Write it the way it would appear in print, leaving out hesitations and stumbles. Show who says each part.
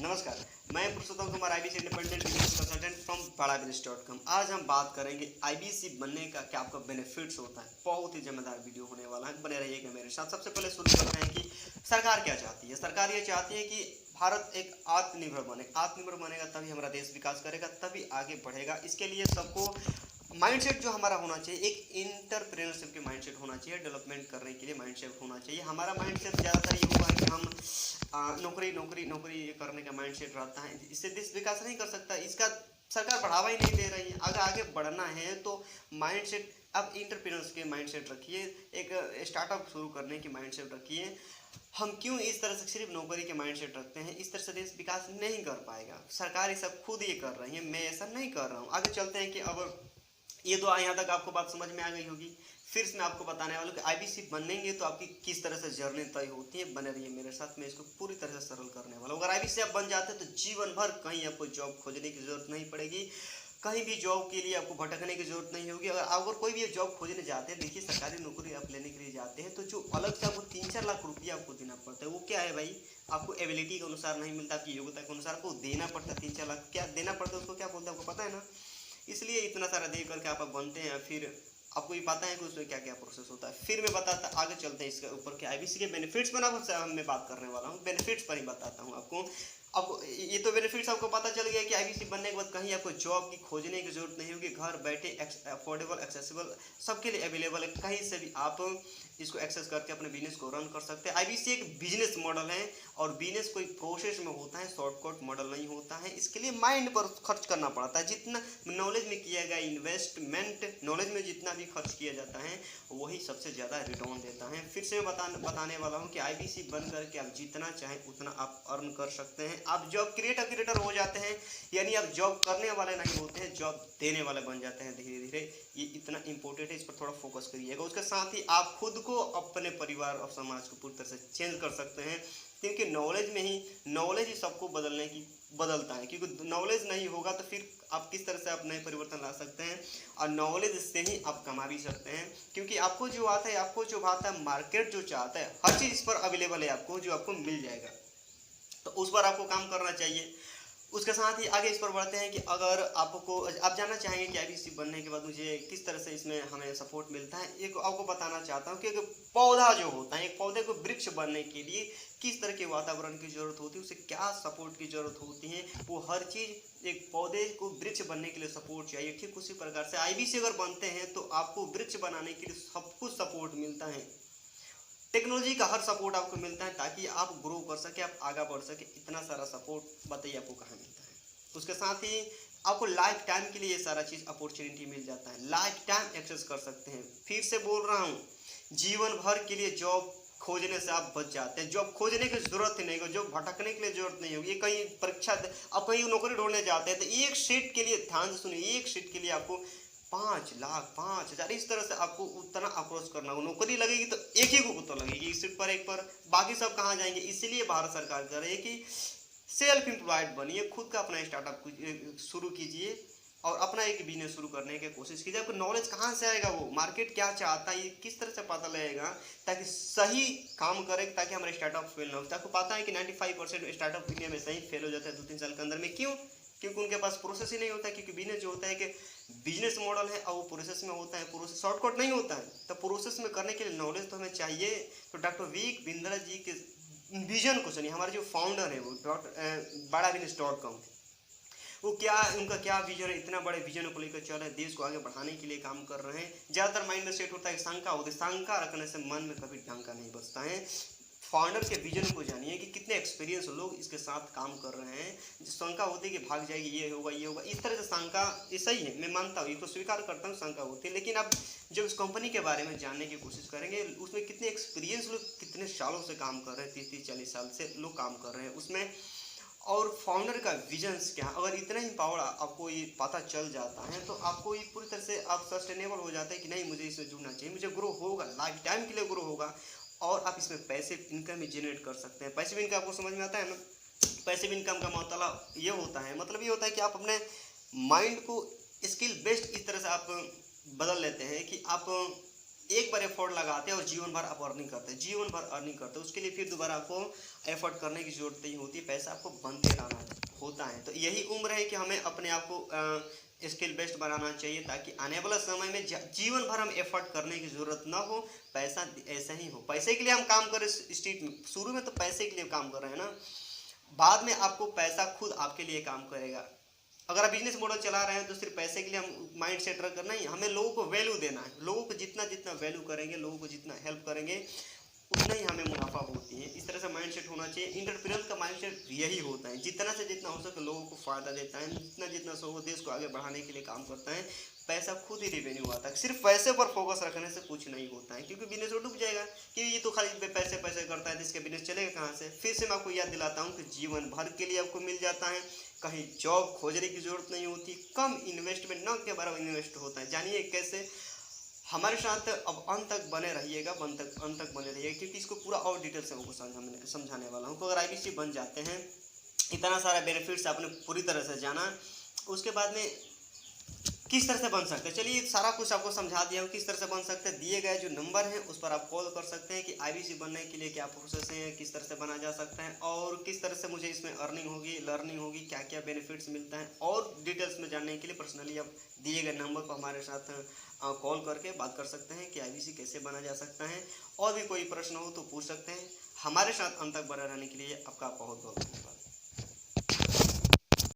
Speaker 1: नमस्कार, मैं Purushottam Kumar IBC independent business consultant from badabusiness.com। आज हम बात करेंगे आईबीसी बनने का क्या आपका बेनिफिट्स होता है। बहुत ही जिम्मेदार वीडियो होने वाला है, बने रहिएगा मेरे साथ। सबसे पहले शुरू करते हैं कि सरकार क्या चाहती है। सरकार ये चाहती है कि भारत एक आत्मनिर्भर बने। आत्मनिर्भर बनेगा तभी हमारा देश विकास करेगा, तभी आगे बढ़ेगा। इसके लिए सबको माइंडसेट जो हमारा होना चाहिए, एक इंटरप्रेन्योरशिप के माइंडसेट होना चाहिए। डेवलपमेंट करने के लिए माइंडसेट होना चाहिए। हमारा माइंडसेट ज़्यादातर ये हुआ है कि हम नौकरी नौकरी नौकरी करने का माइंडसेट रहता है। इससे देश विकास नहीं कर सकता। इसका सरकार बढ़ावा ही नहीं दे रही है। अगर आगे बढ़ना है तो माइंडसेट अब इंटरप्रेन्योर्स के माइंडसेट रखिए, एक स्टार्टअप शुरू करने की माइंडसेट रखिए। हम क्यों इस तरह से सिर्फ नौकरी के माइंडसेट रखते हैं? इस तरह से देश विकास नहीं कर पाएगा। सरकार ये सब खुद ये कर रही है, मैं ऐसा नहीं कर रहा हूँ। आगे चलते हैं कि अब ये तो यहाँ तक आपको बात समझ में आ गई होगी। फिर से मैं आपको बताने वाला हूँ कि आईबीसी बनेंगे तो आपकी किस तरह से जर्नी तय होती है। बने रहिए मेरे साथ, मैं इसको पूरी तरह से सरल करने वाला हूँ। अगर आईबीसी आप बन जाते हैं तो जीवन भर कहीं आपको जॉब खोजने की जरूरत नहीं पड़ेगी। कहीं भी जॉब के लिए आपको भटकने की जरूरत नहीं होगी। अगर कोई भी जॉब खोजने जाते हैं, देखिए सरकारी नौकरी आप लेने के लिए जाते हैं तो जो अलग से आपको 3-4 लाख रुपया आपको देना पड़ता है, वो क्या है भाई? आपको एबिलिटी के अनुसार नहीं मिलता, आपकी योग्यता के अनुसार आपको देना पड़ता है। 3-4 लाख क्या देना पड़ता है, उसको क्या बोलते हैं आपको पता है ना? इसलिए इतना सारा दे करके आप बनते हैं। फिर आपको ये पता है कि उसमें क्या क्या प्रोसेस होता है। फिर मैं बताता आगे चलते हैं इसके ऊपर कि आईबीसी के बेनिफिट्स पर मैं बात करने वाला हूँ। बेनिफिट्स पर ही बताता हूँ आपको। ये तो बेनिफिट्स आपको पता चल गया कि आईबीसी बनने के बाद कहीं आपको जॉब की खोजने की जरूरत नहीं होगी। घर बैठे अफोर्डेबल, एक्सेसिबल, सबके लिए अवेलेबल है। कहीं से भी आप इसको एक्सेस करके अपने बिजनेस को रन कर सकते हैं। आईबीसी एक बिजनेस मॉडल है और बिजनेस कोई प्रोसेस में होता है, शॉर्टकट मॉडल नहीं होता है। इसके लिए माइंड पर खर्च करना पड़ता है। जितना नॉलेज में किया गया इन्वेस्टमेंट, नॉलेज में जितना भी खर्च किया जाता है वही सबसे ज़्यादा रिटर्न देता है। फिर से मैं बताने वाला हूँ कि आईबीसी बन करके आप जितना चाहें उतना आप अर्न कर सकते हैं। आप जॉब क्रिएटर हो जाते हैं, यानी आप जॉब करने वाले नहीं होते हैं, जॉब देने वाले बन जाते हैं धीरे धीरे। ये इतना इंपॉर्टेंट है, इस पर थोड़ा फोकस करिएगा। उसके साथ ही आप खुद को, अपने परिवार और समाज को पूरी तरह से चेंज कर सकते हैं, क्योंकि नॉलेज ही सबको बदलता है। क्योंकि नॉलेज नहीं होगा तो फिर आप किस तरह से आप नए परिवर्तन ला सकते हैं। और नॉलेज से ही आप कमा भी सकते हैं, क्योंकि आपको जो आता है, आपको जो भाता है, मार्केट जो चाहता है, हर चीज़ इस पर अवेलेबल है आपको, जो आपको मिल जाएगा। तो उस पर आपको काम करना चाहिए। उसके साथ ही आगे इस पर बढ़ते हैं कि अगर आप जानना चाहेंगे कि आईबीसी बनने के बाद मुझे किस तरह से इसमें हमें सपोर्ट मिलता है, एक आपको बताना चाहता हूँ कि एक पौधा जो होता है, एक पौधे को वृक्ष बनने के लिए किस तरह के वातावरण की जरूरत होती है, उसे क्या सपोर्ट की जरूरत होती है, वो हर चीज़ एक पौधे को वृक्ष बनने के लिए सपोर्ट चाहिए। ठीक उसी प्रकार से आईबीसी अगर बनते हैं तो आपको वृक्ष बनाने के लिए सब कुछ सपोर्ट मिलता है। टेक्नोलॉजी का हर सपोर्ट आपको मिलता है ताकि आप ग्रो कर सके, आप आगे बढ़ सके। इतना सारा सपोर्ट बताइए आपको कहाँ मिलता है। उसके साथ ही आपको लाइफ टाइम के लिए ये सारा चीज़ अपॉर्चुनिटी मिल जाता है, लाइफ टाइम एक्सेस कर सकते हैं। फिर से बोल रहा हूँ, जीवन भर के लिए जॉब खोजने से आप बच जाते हैं। जॉब खोजने की जरूरत ही नहीं होगी, जॉब भटकने के लिए जरूरत नहीं होगी। कहीं परीक्षा आप कहीं नौकरी ढूंढने जाते हैं तो एक सीट के लिए, ध्यान से सुनिए, एक सीट के लिए आपको 5 लाख, 5,000 इस तरह से आपको उतना अप्रोच करना होगा। नौकरी लगेगी तो एक ही को तो लगेगी, इस सीट पर एक पर, बाकी सब कहाँ जाएंगे? इसीलिए भारत सरकार कह रही है कि सेल्फ एम्प्लॉयड बनिए, खुद का अपना स्टार्टअप शुरू कीजिए और अपना एक बिजनेस शुरू करने की कोशिश कीजिए। आपको नॉलेज कहाँ से आएगा? वो मार्केट क्या चाहता है, ये किस तरह से पता लगेगा ताकि सही काम करे, ताकि हमारा स्टार्टअप फेल ना हो। आपको पता है कि 95% स्टार्टअप इंडिया में सही फेल हो जाता है 2-3 साल के अंदर में। क्यों? क्योंकि उनके पास प्रोसेस ही नहीं होता है। क्योंकि बिजनेस जो होता है कि बिजनेस मॉडल है और वो प्रोसेस में होता है, प्रोसेस शॉर्टकट नहीं होता है। तो प्रोसेस में करने के लिए नॉलेज तो हमें चाहिए। तो डॉक्टर वीक बिंद्रा जी के विजन को सुनिए। हमारे जो फाउंडर है वो badabusiness.com, वो क्या, उनका क्या विजन है, इतना बड़े विजन को लेकर चल रहे हैं, देश को आगे बढ़ाने के लिए काम कर रहे हैं। ज़्यादातर माइंड में सेट होता है कि शंका होती है, शंका रखने से मन में कभी डंका नहीं बचता है। फाउंडर के विजन को जानिए कि कितने एक्सपीरियंस लोग इसके साथ काम कर रहे हैं। जो शंका होती है कि भाग जाएगी, ये होगा ये होगा, इस तरह से शंका, ये सही है, मैं मानता हूँ, ये तो स्वीकार करता हूँ, शंका होती है। लेकिन आप जब इस कंपनी के बारे में जानने की कोशिश करेंगे, उसमें कितने एक्सपीरियंस लोग कितने सालों से काम कर रहे हैं, 30-40 साल से लोग काम कर रहे हैं उसमें, और फाउंडर का विजन्स क्या, अगर इतना ही पावर आपको ये पता चल जाता है तो आपको ये पूरी तरह से आप सस्टेनेबल हो जाता है कि नहीं, मुझे इससे जुड़ना चाहिए, मुझे ग्रो होगा, लाइफ टाइम के लिए ग्रो होगा। और आप इसमें पैसिव इनकम भी जनरेट कर सकते हैं। पैसिव इनकम आपको समझ में आता है ना? पैसिव इनकम का मतलब ये होता है, मतलब ये होता है कि आप अपने माइंड को स्किल बेस्ड इस तरह से आप बदल लेते हैं कि आप एक बार एफर्ट लगाते हैं और जीवन भर आप अर्निंग करते हैं, जीवन भर अर्निंग करते हैं, उसके लिए फिर दोबारा आपको एफर्ट करने की जरूरत नहीं होती, पैसा आपको बनते रहना होता है। तो यही उम्र है कि हमें अपने आप को स्किल बेस्ड बनाना चाहिए, ताकि आने वाला समय में जीवन भर हम एफर्ट करने की जरूरत ना हो, पैसा ऐसा ही हो। पैसे के लिए हम काम करें स्ट्रीट में, शुरू में तो पैसे के लिए काम कर रहे हैं ना, बाद में आपको पैसा खुद आपके लिए काम करेगा। अगर आप बिजनेस मॉडल चला रहे हैं तो सिर्फ पैसे के लिए हम माइंड सेट रख कर नहीं, हमें लोगों को वैल्यू देना है। लोगों को जितना जितना वैल्यू करेंगे, लोगों को जितना हेल्प करेंगे, उतना ही हमें मुनाफा होती है। इस तरह से माइंड सेट होना चाहिए। एंटरप्रेन्योर का माइंड सेट यही होता है, जितना से जितना हो सके लोगों को फायदा देता है, जितना जितना सो देश को आगे बढ़ाने के लिए काम करता है, पैसा खुद ही रिवेन्यू आता है। सिर्फ पैसे पर फोकस रखने से कुछ नहीं होता है, क्योंकि बिजनेस डूब जाएगा कि ये तो खाली पैसे पैसे करता है, तो इसका बिजनेस चलेगा कहाँ से। फिर से मैं आपको याद दिलाता हूँ कि जीवन भर के लिए आपको मिल जाता है, कहीं जॉब खोजने की जरूरत नहीं होती, कम इन्वेस्टमेंट न के बराबर इन्वेस्ट होता है। जानिए कैसे, हमारे साथ अब अंत तक बने रहिएगा, अंत तक बने रहिएगा, क्योंकि इसको पूरा और डिटेल से आपको समझाने वाला हूँ। तो अगर IBC बन जाते हैं, इतना सारा बेनिफिट्स आपने पूरी तरह से जाना, उसके बाद में किस तरह से बन सकते हैं, चलिए सारा कुछ आपको समझा दिया हूँ किस तरह से बन सकते हैं। दिए गए जो नंबर है उस पर आप कॉल कर सकते हैं कि IBC बनने के लिए क्या प्रोसेस है, किस तरह से बना जा सकता है, और किस तरह से मुझे इसमें अर्निंग होगी, लर्निंग होगी, क्या क्या बेनिफिट्स मिलता है, और डिटेल्स में जानने के लिए पर्सनली आप दिए गए नंबर पर हमारे साथ कॉल करके बात कर सकते हैं कि IBC कैसे बना जा सकता है। और भी कोई प्रश्न हो तो पूछ सकते हैं। हमारे साथ अंत तक बने रहने के लिए आपका बहुत बहुत धन्यवाद।